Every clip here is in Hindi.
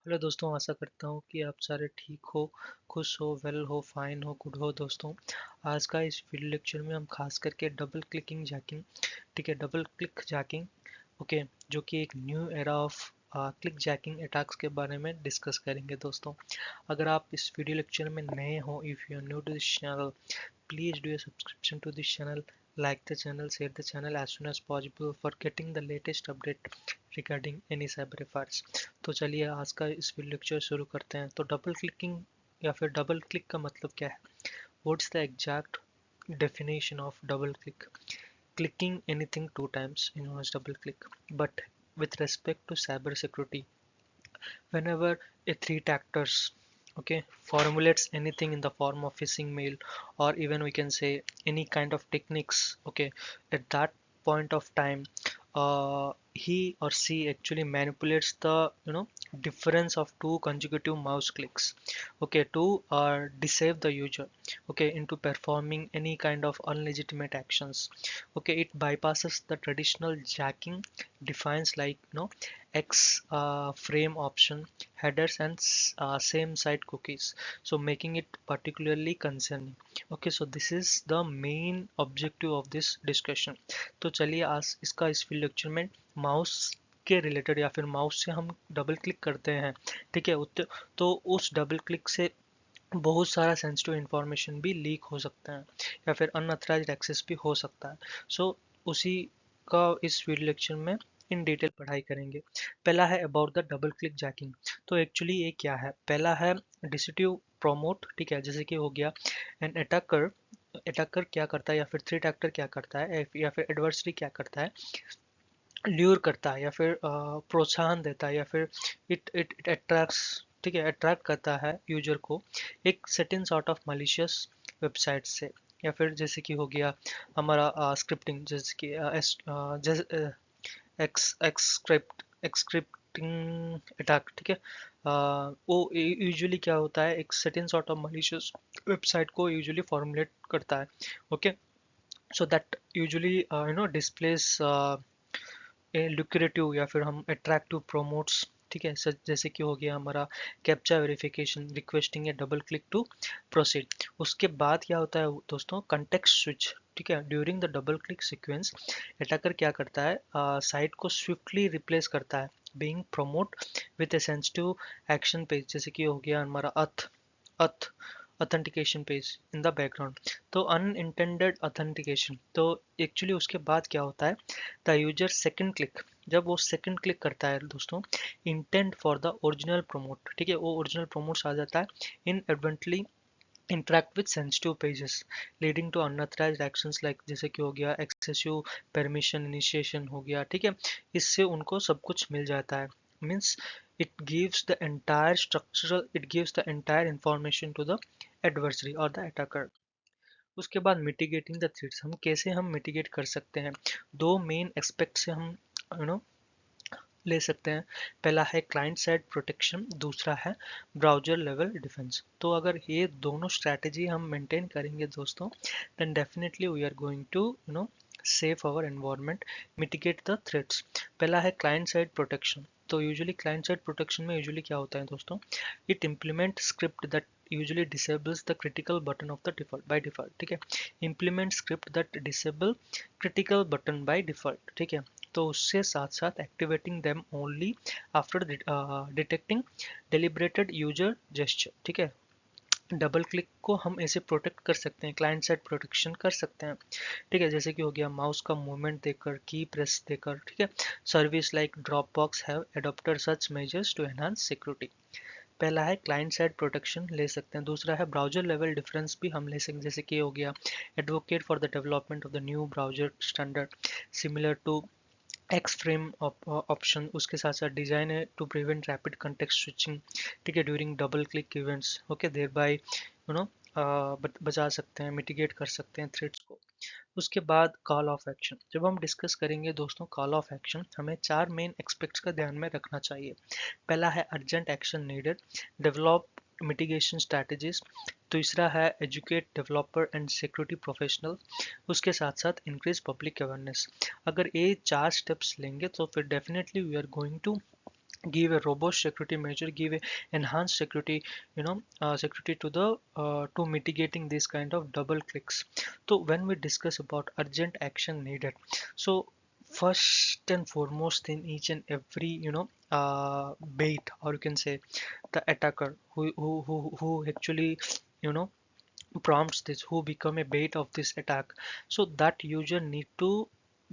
हेलो दोस्तों, आशा करता हूँ कि आप सारे ठीक हो, खुश हो, वेल हो, फाइन हो, गुड हो। दोस्तों, आज का इस वीडियो लेक्चर में हम खास करके डबल क्लिकिंग जैकिंग, ठीक है, डबल क्लिक जैकिंग, ओके, जो कि एक new era of click jacking attacks के बारे में डिस्कस करेंगे। दोस्तों, अगर आप इस वीडियो लेक्चर में नए हो, if you are new to this channel, please do a subscription to this channel, like the channel, share the channel as soon as possible for getting the latest update regarding any cyber affairs। तो चलिए आज का इस वीडियो लेक्चर शुरू करते हैं। तो डबल क्लिकिंग या फिर डबल क्लिक का मतलब क्या है? What's the exact definition of double click? Clicking anything two times is known as double click, but with respect to cyber security, whenever a threat actors, okay, formulates anything in the form of phishing mail, or even we can say any kind of techniques, okay, at that point of time, he or she actually manipulates the difference of two consecutive mouse clicks, okay, to deceive the user, okay, into performing any kind of unlegitimate actions. Okay, it bypasses the traditional jacking defines like X frame option, headers, and same site cookies, so making it particularly concerning. Okay, so this is the main objective of this discussion. तो चलिए आज इसका इस फील्ड लेक्चर में माउस के रिलेटेड या फिर माउस से हम डबल क्लिक करते हैं, ठीक है, तो उस डबल क्लिक से बहुत सारा सेंसिटिव इंफॉर्मेशन भी लीक हो सकता है या फिर अनअथराइज्ड एक्सेस भी हो सकता है। सो उसी का इस वीडियो लेक्चर में इन डिटेल पढ़ाई करेंगे। पहला है about the double click jacking. तो एक्चुअली ये क्या है? पहला है डिसिटिव प्रोमोट, ठीक है, जैसे कि हो गया एन अटैकर। अटैकर क्या करता है या फिर थ्रेट एक्टर क्या करता है या फिर एडवर्सरी क्या करता है? ल्यूर करता है या फिर प्रोत्साहन देता है या फिर इट अट्रैक्ट्स, ठीक है, अट्रैक्ट करता है यूजर को एक certain sort of malicious website से, या फिर जैसे कि हो गया हमारा स्क्रिप्टिंग, जैसे कि एक्सक्रिप्टिंग अटैक, ठीक है। वो यूजुअली क्या होता है, एक certain sort of malicious website को यूजुअली फॉर्मुलेट करता है, okay, so that usually displace A lucrative या फिर हम अट्रैक्टिव प्रोमोट्स, ठीक है, सच जैसे कि हो गया हमारा captcha verification requesting a double click to proceed. उसके बाद क्या होता है दोस्तों? कंटेक्स्ट स्विच, ठीक है, during the double click sequence attacker क्या करता है? साइट को स्विफ्टली रिप्लेस करता है being promote with A sensitive action page, जैसे कि हो गया हमारा अथ authentication page in the background. तो अनइंटेंडेड ऑथेंटिकेशन, तो एक्चुअली उसके बाद क्या होता है? द यूजर सेकंड क्लिक, जब वो सेकंड क्लिक करता है दोस्तों, intent for the original promote, ठीक है, वो ओरिजिनल प्रोमोट्स आ जाता है इन एडवेंटली interact with sensitive pages leading to unauthorized actions like जैसे कि हो गया excessive permission initiation हो गया, ठीक है, इससे उनको सब कुछ मिल जाता है। Means it gives the entire information to the adversary or the attacker। उसके बाद मिटिगेटिंग द थ्रेट्स, हम कैसे हम मिटिगेट कर सकते हैं? दो मेन एस्पेक्ट से हम यू नो ले सकते हैं। पहला है क्लाइंट साइड प्रोटेक्शन, दूसरा है ब्राउज़र लेवल डिफेंस। तो अगर ये दोनों स्ट्रैटेजी हम मेंटेन करेंगे दोस्तों, then definitely we are going to save our environment, mitigate the threats. पहला है क्लाइंट साइड प्रोटेक्शन। तो यूजुअली क्लाइंट साइड प्रोटेक्शन में यूजुअली क्या होता है दोस्तों? It implement script that usually disables the critical button of the default by default, ठीक है, implement script that disable critical button by default, ठीक है, तो उससे साथ साथ activating them only after detecting deliberated user gesture, ठीक है। डबल क्लिक को हम ऐसे प्रोटेक्ट कर सकते हैं, क्लाइंट साइड प्रोटेक्शन कर सकते हैं, ठीक है, जैसे कि हो गया माउस का मूवमेंट देकर, की प्रेस देकर, ठीक है। Service like Dropbox have adopted such measures to enhance security. पहला है क्लाइंट साइड प्रोटेक्शन ले सकते हैं, दूसरा है ब्राउजर लेवल डिफरेंस भी हम ले सकते हैं, जैसे कि हो गया advocate for the development of the new browser standard similar to X frame option. उसके साथ साथ डिजाइन है to prevent rapid context switching, ठीक है, during double click events, okay, thereby बचा सकते हैं, मिटिगेट कर सकते हैं थ्रेड्स को। उसके बाद कॉल ऑफ एक्शन, जब हम डिस्कस करेंगे दोस्तों कॉल ऑफ एक्शन, हमें चार मेन एक्सपेक्ट्स का ध्यान में रखना चाहिए। पहला है urgent action needed, develop mitigation strategies. दूसरा है educate developer and security professional. उसके साथ साथ इंक्रीज पब्लिक अवेयरनेस। अगर ये चार स्टेप्स लेंगे तो फिर definitely we are going to give a robust security measure, give a enhanced security, security to the to mitigating this kind of double clicks. So when we discuss about urgent action needed, so first and foremost in each and every bait, or you can say the attacker who actually you know prompts this, who become a bait of this attack, so that user need to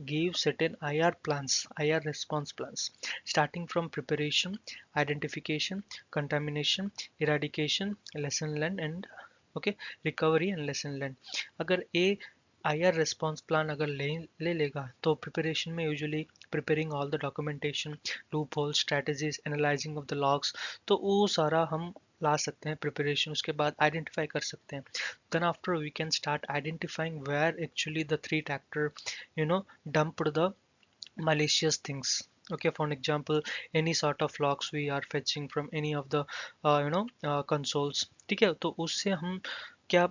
give certain IR plans, IR response plans, starting from preparation, identification, contamination, eradication, lesson learned, and okay, recovery and lesson learned. अगर ए IR response plan अगर ले लेगा तो preparation में usually preparing all the documentation, loopholes, strategies, analyzing of the logs, तो वो सारा हम ला सकते हैं प्रिपरेशन, उसके बाद आइडेंटिफाई कर सकते हैं. Then after we can start identifying where actually the threat actor dumped the malicious things. Okay, for an example, any sort of logs we are fetching from any of the consoles. ठीक है, तो उससे हम क्या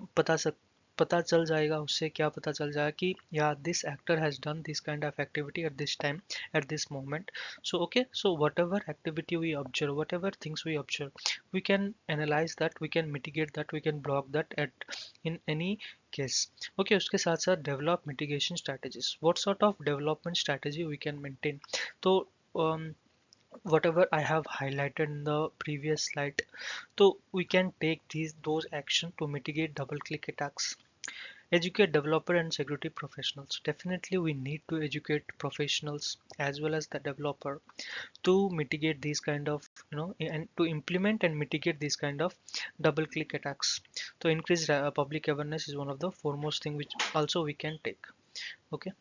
पता चल जाएगा, उससे क्या पता चल जाएगा कि yeah, this actor has done this kind of activity at this time, at this moment. So okay, so whatever activity we observe, whatever things we observe, we can analyze that, we can mitigate that, we can block that at in any case. Okay, उसके साथ साथ develop mitigation strategies. What sort of development strategy we can maintain? तो whatever I have highlighted in the previous slide, so we can take those action to mitigate double click attacks. Educate developer and security professionals. Definitely we need to educate professionals as well as the developer to mitigate these kind of and to implement and mitigate these kind of double click attacks. So increased public awareness is one of the foremost thing which also we can take. Okay.